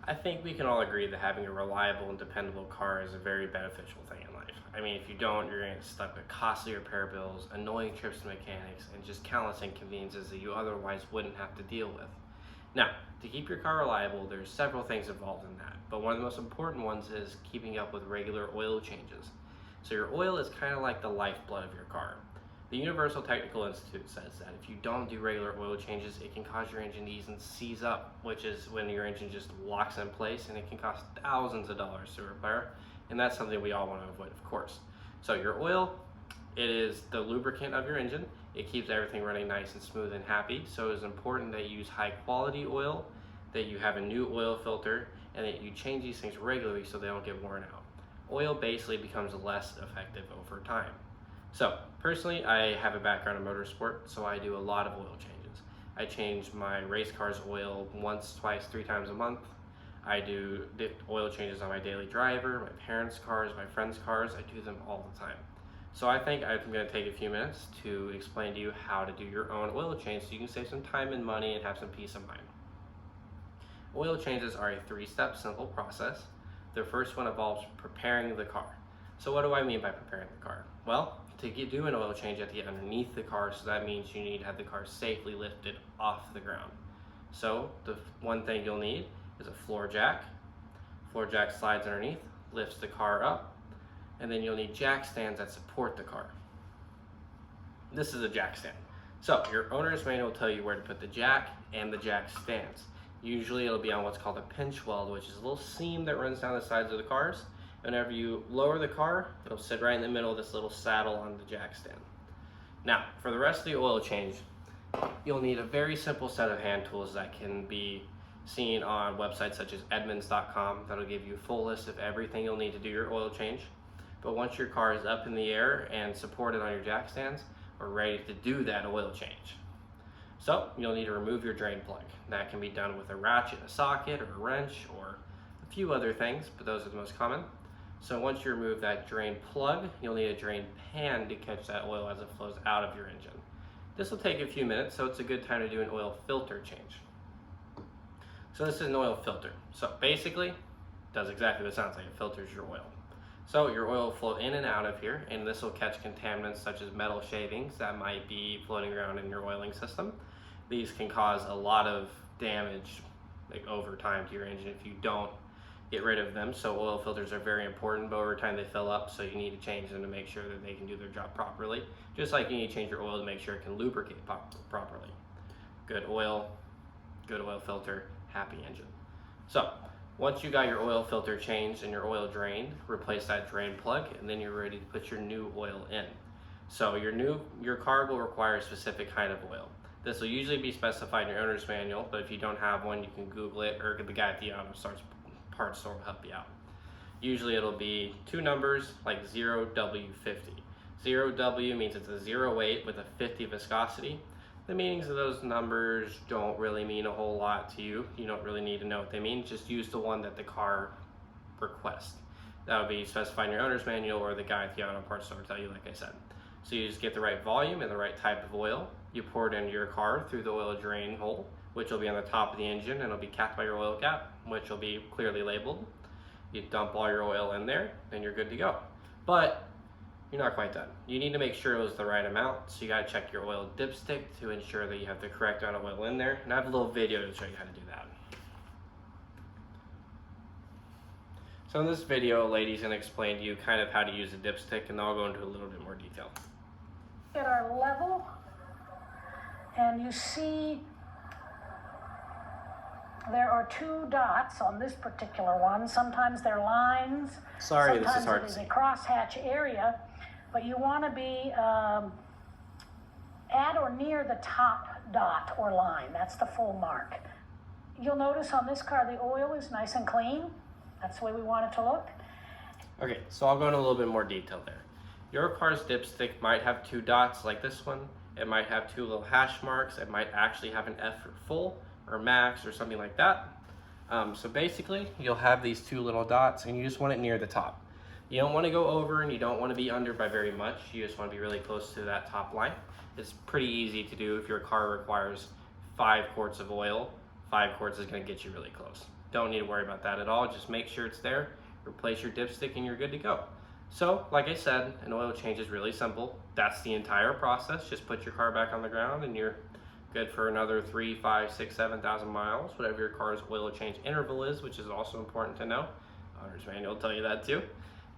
I think we can all agree that having a reliable and dependable car is a very beneficial thing in life. I mean, if you don't, you're going to get stuck with costly repair bills, annoying trips to mechanics, and just countless inconveniences that you otherwise wouldn't have to deal with. Now, to keep your car reliable, there's several things involved in that, but one of the most important ones is keeping up with regular oil changes. So your oil is kind of like the lifeblood of your car. The Universal Technical Institute says that if you don't do regular oil changes, it can cause your engine to even seize up, which is when your engine just locks in place, and it can cost thousands of dollars to repair, and that's something we all want to avoid, of course. So your oil, it is the lubricant of your engine. It keeps everything running nice and smooth and happy, so it's important that you use high quality oil, that you have a new oil filter, and that you change these things regularly so they don't get worn out. Oil basically becomes less effective over time. So personally, I have a background in motorsport, so I do a lot of oil changes. I change my race car's oil once, twice, 3 times a month. I do oil changes on my daily driver, my parents' cars, my friends' cars. I do them all the time. So I think I'm going to take a few minutes to explain to you how to do your own oil change so you can save some time and money and have some peace of mind. Oil changes are a 3-step simple process. The first one involves preparing the car. So what do I mean by preparing the car? Well, to do an oil change, you have to get underneath the car, so that means you need to have the car safely lifted off the ground. So the one thing you'll need is a floor jack. Floor jack slides underneath, lifts the car up, and then you'll need jack stands that support the car. This is a jack stand. So your owner's manual will tell you where to put the jack and the jack stands. Usually it'll be on what's called a pinch weld, which is a little seam that runs down the sides of the cars. Whenever you lower the car, it'll sit right in the middle of this little saddle on the jack stand. Now, for the rest of the oil change, you'll need a very simple set of hand tools that can be seen on websites such as Edmunds.com. That'll give you a full list of everything you'll need to do your oil change. But once your car is up in the air and supported on your jack stands, we're ready to do that oil change. So you'll need to remove your drain plug. That can be done with a ratchet, a socket, or a wrench, or a few other things, but those are the most common. So once you remove that drain plug, you'll need a drain pan to catch that oil as it flows out of your engine. This will take a few minutes, so it's a good time to do an oil filter change. So this is an oil filter. So basically, it does exactly what it sounds like. It filters your oil. So your oil will flow in and out of here, and this will catch contaminants such as metal shavings that might be floating around in your oiling system. These can cause a lot of damage over time to your engine if you don't get rid of them. So oil filters are very important, but over time they fill up, so you need to change them to make sure that they can do their job properly. Just like you need to change your oil to make sure it can lubricate properly. Good oil filter, happy engine. So once you got your oil filter changed and your oil drained, replace that drain plug, and then you're ready to put your new oil in. So your car will require a specific kind of oil. This will usually be specified in your owner's manual, but if you don't have one, you can Google it, or the guy at the auto parts store will help you out. Usually it'll be 2 numbers like 0W50. 0W means it's a 0 weight with a 50 viscosity. The meanings of those numbers don't really mean a whole lot to you. You don't really need to know what they mean. Just use the one that the car requests. That would be specified in your owner's manual, or the guy at the auto parts store will tell you, like I said. So you just get the right volume and the right type of oil. You pour it into your car through the oil drain hole, which will be on the top of the engine, and it'll be capped by your oil cap, which will be clearly labeled. You dump all your oil in there, and you're good to go. But you're not quite done. You need to make sure it was the right amount, so you gotta check your oil dipstick to ensure that you have the correct amount of oil in there. And I have a little video to show you how to do that. So in this video, a lady's gonna explain to you kind of how to use a dipstick, and then I'll go into a little bit more detail. At our level, and you see there are 2 dots on this particular one. Sometimes they're lines. Sorry, this is hard to Sometimes see. it is a crosshatch area, but you want to be at or near the top dot or line. That's the full mark. You'll notice on this car the oil is nice and clean. That's the way we want it to look. Okay, so I'll go into a little bit more detail there. Your car's dipstick might have 2 dots like this one. It might have 2 little hash marks. It might actually have an F for full or max or something like that. So basically, you'll have these 2 little dots, and you just want it near the top. You don't want to go over, and you don't want to be under by very much. You just want to be really close to that top line. It's pretty easy to do if your car requires 5 quarts of oil 5 quarts is going to get you really close. Don't need to worry about that at all. Just make sure it's there, replace your dipstick, and you're good to go. So, like I said, an oil change is really simple. That's the entire process. Just put your car back on the ground and you're good for another 3, 5, 6, 7,000 miles, whatever your car's oil change interval is, which is also important to know. Owner's manual will tell you that too.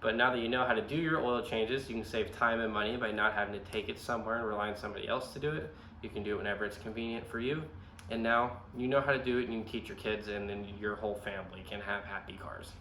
But now that you know how to do your oil changes, you can save time and money by not having to take it somewhere and rely on somebody else to do it. You can do it whenever it's convenient for you. And now you know how to do it, and you can teach your kids, and then your whole family can have happy cars.